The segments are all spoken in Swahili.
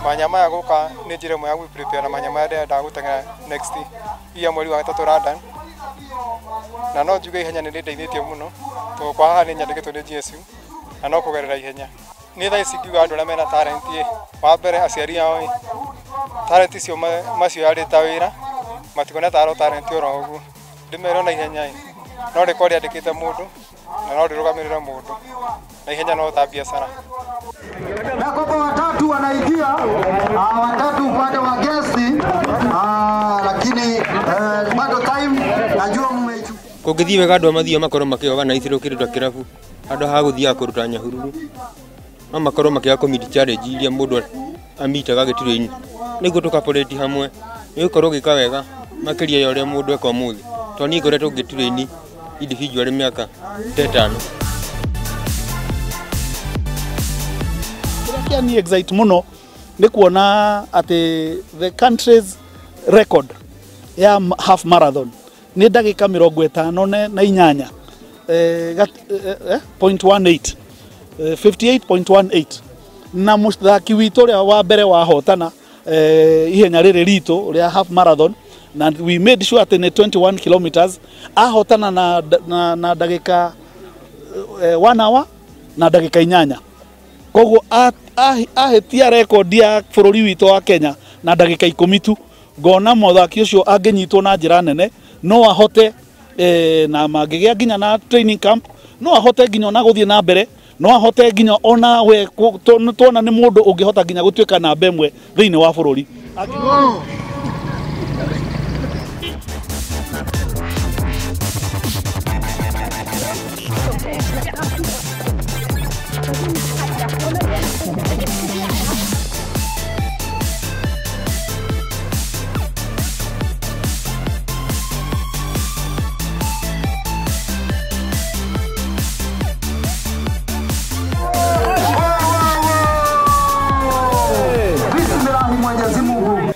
manyama ya guka ni njira mwe ya prepare na manyama ya ndagutengera next iya mweri wa 3 London na no njuge ihenya ni ndeithĩtie muno to kwa haha ni nyandĩkĩtwo nĩ Jesu na no kugerera ihenya ni thaa ici ngiuga andũ arĩa mena talent wa mbere aciari ao talent icio macio arĩ ta wĩra matikona taro talent oro ũguo ndĩmero na ihenya no rekodi andĩkĩte mũndũ na no ndĩrũgamĩrĩre mũndũ na ihenya no ta biashara. Na kwa watatu wanaingia watatu upande wa guest lakini bado time najua mmechukua kungithie wega andũ mathio makorwo makĩoga na ithirũkĩrĩtwo kĩrabu andũ ha gũthia kũruta nyahururu no makorwo makĩaga community challenge iria mũndũ amitaga gĩturo-inĩ nĩguo tũkaporeti hamwe nĩ gũkorwo gĩka wega makĩria ya ũrĩa mũndũ eka ũmũthĩ to niĩ ngoretwo gĩturo-inĩ individual miaka 5 kĩrĩa ni excite muno nĩ kuona ati the country's record ya half marathon ni ndagĩka 58 .18 58.18 na mũthaki witũ ũrĩa wa mbere wa hotana ihenya rĩrĩ ritũ rĩa half marathon na we made sure at 21 kilometers ahotana na ndagĩka 1 hour na ndagĩka 8 koguo ahetia record ya bũrũri witũ wa Kenya na ndagĩka 10 tu ngona mũthaki ũcio angĩnyitwo na njĩra nene no ahote na mangĩgĩa nginya na training camp no ahote nginya na gũthiĩ na mbere no ahote nginya ona we tuona nĩ mũndũ ũngĩhota nginya gũtuĩka namba ĩmwe thĩinĩ wa bũrũri.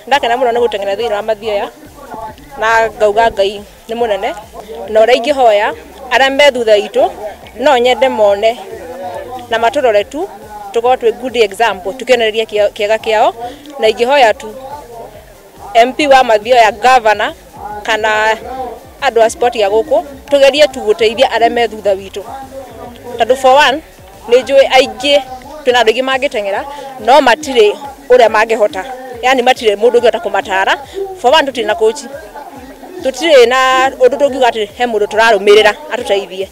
ndakena muno nĩ gũteng'era thĩinĩ wa Mathioya na ngauga Ngai nĩ mũnene na ũrĩa ingĩhoya arĩa me thutha witũ no nyende mone na matũrore tu tukorwo twĩ good example tukĩonereria kĩega kĩao na ingĩhoya tu MP wa Mathioya governor kana andũ a sport ya gũkũ tugerie tu gũteithia arĩa me thutha witũ tondũ for one nĩ njũĩ aingĩ twĩna andũ aingĩ mangĩteng'era no matirĩ ũrĩa mangĩhota yani matire mũndũ ũngĩhota kũmatara for one tutirĩ na coach tutirĩ na ũndũ tũngiuga atĩ he mũndũ tũrarũmĩrĩra atũteithie.